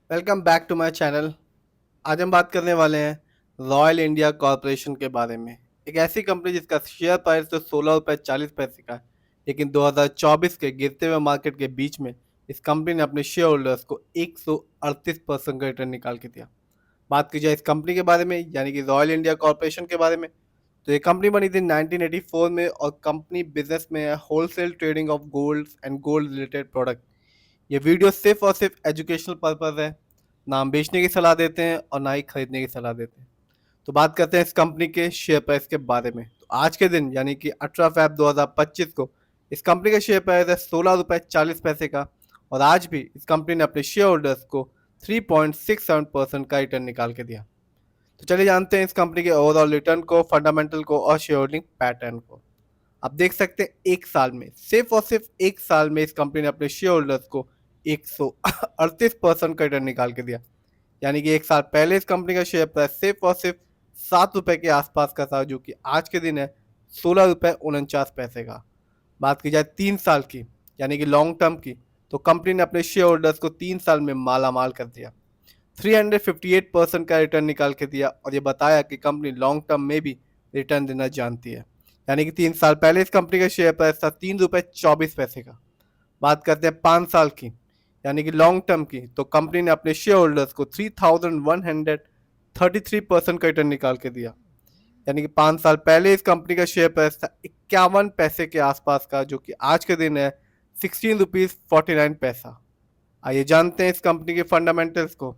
Welcome back to my channel. आज हम बात करने वाले हैं रॉयल इंडिया कॉरपोरेशन के बारे में। एक ऐसी कंपनी जिसका शेयर प्राइस तो 16 रुपये 40 पैसे का है, लेकिन 2024 के गिरते हुए मार्केट के बीच में इस कंपनी ने अपने शेयर होल्डर्स को 138% का रिटर्न निकाल के दिया। बात की जाए इस कंपनी के बारे में, यानी कि रॉयल इंडिया कॉरपोरेशन के बारे में, तो ये कंपनी बनी थी 1984 में और कंपनी बिजनेस में है wholesale trading of gold and gold related product. ये वीडियो सिर्फ और सिर्फ एजुकेशनल पर्पज है, ना हम बेचने की सलाह देते हैं और ना ही खरीदने की सलाह देते हैं। तो बात करते हैं इस कंपनी के शेयर प्राइस के बारे में। तो आज के दिन यानी कि 18 फरवरी 2025 को इस कंपनी का शेयर प्राइस है 16 रुपये 40 पैसे का, और आज भी इस कंपनी ने अपने शेयर होल्डर्स को 3.67% का रिटर्न निकाल के दिया। तो चलिए जानते हैं इस कंपनी के ओवरऑल रिटर्न को, फंडामेंटल को और शेयर होल्डिंग पैटर्न को। आप देख सकते हैं एक साल में, सिर्फ और सिर्फ एक साल में इस कंपनी ने अपने शेयर होल्डर्स को 138% का रिटर्न निकाल के दिया। यानी कि एक साल पहले इस कंपनी का शेयर प्राइस सिर्फ और सिर्फ 7 रुपए के आसपास का था, जो कि आज के दिन है 16 रुपये 49 पैसे का। बात की जाए 3 साल की, यानी कि लॉन्ग टर्म की, तो कंपनी ने अपने शेयर होल्डर्स को 3 साल में माला माल कर दिया, 358% का रिटर्न निकाल के दिया, और ये बताया कि कंपनी लॉन्ग टर्म में भी रिटर्न देना जानती है। यानी कि 3 साल पहले इस कंपनी का शेयर प्राइस था 3 रुपये 24 पैसे का। बात करते हैं 5 साल की, यानी कि लॉन्ग टर्म की, तो कंपनी ने अपने शेयर होल्डर्स को 3133% का रिटर्न निकाल के दिया। यानी कि 5 साल पहले इस कंपनी का शेयर प्राइस था 51 पैसे के आसपास का, जो कि आज के दिन है 16 रुपीज 49 पैसा। आइए जानते हैं इस कंपनी के फंडामेंटल्स को।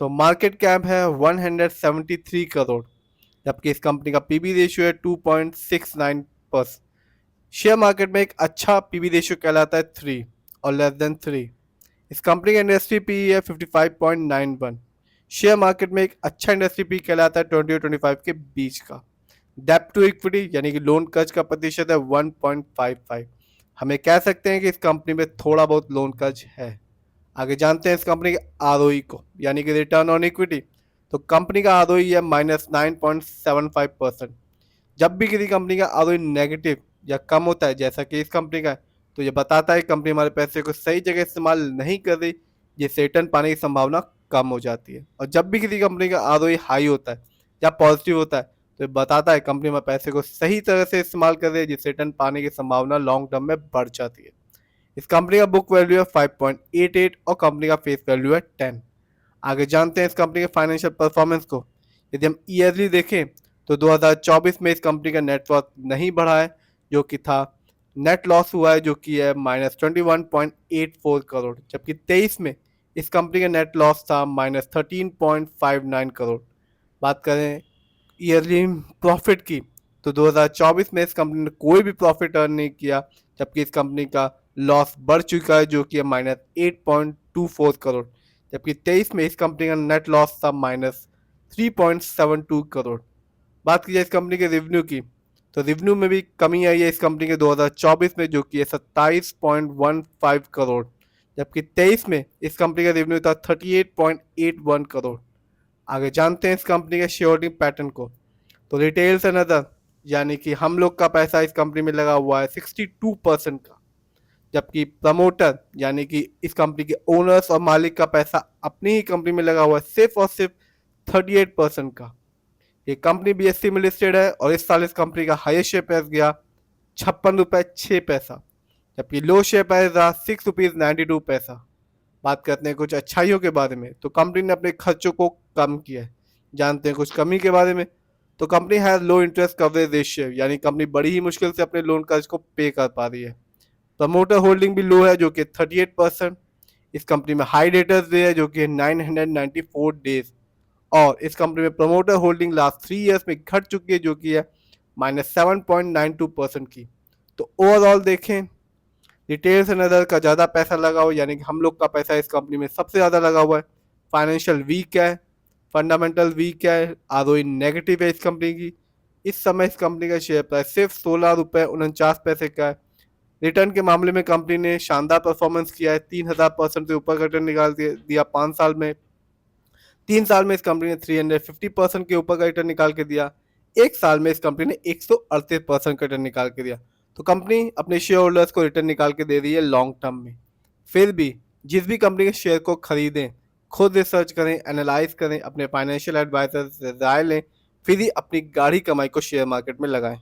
तो मार्केट कैप है 173 करोड़, जबकि इस कंपनी का पीबी रेशियो है 2.69%। शेयर मार्केट में एक अच्छा पीबी रेशियो कहलाता है 3 और लेस देन 3। इस कंपनी का इंडस्ट्री पी है 55.91। शेयर मार्केट में एक अच्छा इंडस्ट्री पी कहलाता है 20 और 25 के बीच का। डेप्ट टू इक्विटी यानी कि लोन कर्ज का प्रतिशत है 1.55। हमें कह सकते हैं कि इस कंपनी में थोड़ा बहुत लोन कर्ज है। आगे जानते हैं इस कंपनी के आरओई को, यानी कि रिटर्न ऑन इक्विटी। तो कंपनी का आरओई है -9.75%। जब भी किसी कंपनी का आरओई नेगेटिव या कम होता है, जैसा कि इस कंपनी का है, तो ये बताता है कंपनी हमारे पैसे को सही जगह इस्तेमाल नहीं कर रही, जिससे रिटर्न पाने की संभावना कम हो जाती है। और जब भी किसी कंपनी का आरओई हाई होता है या पॉजिटिव होता है, तो ये बताता है कंपनी हमारे पैसे को सही तरह से इस्तेमाल कर रही है, जिससे रिटर्न पाने की संभावना लॉन्ग टर्म में बढ़ जाती है। इस कंपनी का बुक वैल्यू है 5.88 और कंपनी का फेस वैल्यू है 10। आगे जानते हैं इस कंपनी के फाइनेंशियल परफॉर्मेंस को। यदि हम ईयरली देखें तो 2024 में इस कंपनी का नेटवर्थ नहीं बढ़ा है, जो कि था नेट लॉस हुआ है, जो कि है -21.84 करोड़, जबकि 23 में इस कंपनी का नेट लॉस था -13.59 करोड़। बात करें ईयरली प्रॉफिट की, तो 2024 में इस कंपनी ने कोई भी प्रॉफिट अर्न नहीं किया, जबकि इस कंपनी का लॉस बढ़ चुका है, जो कि है -8.24 करोड़, जबकि 23 में इस कंपनी का नेट लॉस था -3.72 करोड़। बात की जाए इस कंपनी के रेवेन्यू की, तो रेवेन्यू में भी कमी आई है इस कंपनी के 2024 में, जो कि है 27.15 करोड़, जबकि 23 में इस कंपनी का रेवेन्यू था 38.81 करोड़। आगे जानते हैं इस कंपनी के शेयर होल्डिंग पैटर्न को। तो रिटेल्स एंड अदर, यानी कि हम लोग का पैसा इस कंपनी में लगा हुआ है 62% का, जबकि प्रमोटर यानी कि इस कंपनी के ओनर्स और मालिक का पैसा अपनी ही कंपनी में लगा हुआ है सिर्फ और सिर्फ 38% का। ये कंपनी बीएससी में लिस्टेड है और इस साल इस कंपनी का हाईएस्ट शेयर प्राइस गया 56 रुपये 6 पैसा, जबकि लो शेयर प्राइस रहा 6 रुपीज 92 पैसा। बात करते हैं कुछ अच्छाइयों के बारे में। तो कंपनी ने अपने खर्चों को कम किया है। जानते हैं कुछ कमी के बारे में। तो company has low interest coverage ratio, यानी कंपनी बड़ी ही मुश्किल से अपने लोन कर्ज को पे कर पा रही है। प्रमोटर होल्डिंग भी लो है, जो कि 38%। इस कंपनी में हाई डेटर्स डे है, जो कि 994 डेज, और इस कंपनी में प्रमोटर होल्डिंग लास्ट 3 ईयर्स में घट चुकी है, जो कि है -7.92% की। तो ओवरऑल देखें, रिटेल्स एंड अदर का ज़्यादा पैसा लगा हुआ, यानी कि हम लोग का पैसा इस कंपनी में सबसे ज़्यादा लगा हुआ है। फाइनेंशियल वीक है, फंडामेंटल वीक है, आरओई नेगेटिव है इस कंपनी की। इस समय इस कंपनी का शेयर प्राइस सिर्फ 16 रुपये 49 पैसे का है। रिटर्न के मामले में कंपनी ने शानदार परफॉर्मेंस किया है, 3000% से ऊपर का रिटर्न निकाल दिया 5 साल में। 3 साल में इस कंपनी ने 350% के ऊपर का रिटर्न निकाल के दिया। एक साल में इस कंपनी ने 138% का रिटर्न निकाल के दिया। तो कंपनी अपने शेयर होल्डर्स को रिटर्न निकाल के दे रही है लॉन्ग टर्म में। फिर भी जिस भी कंपनी के शेयर को खरीदें, खुद रिसर्च करें, एनालाइज करें, अपने फाइनेंशियल एडवाइजर से राय लें, फिर ही अपनी गाढ़ी कमाई को शेयर मार्केट में लगाएं।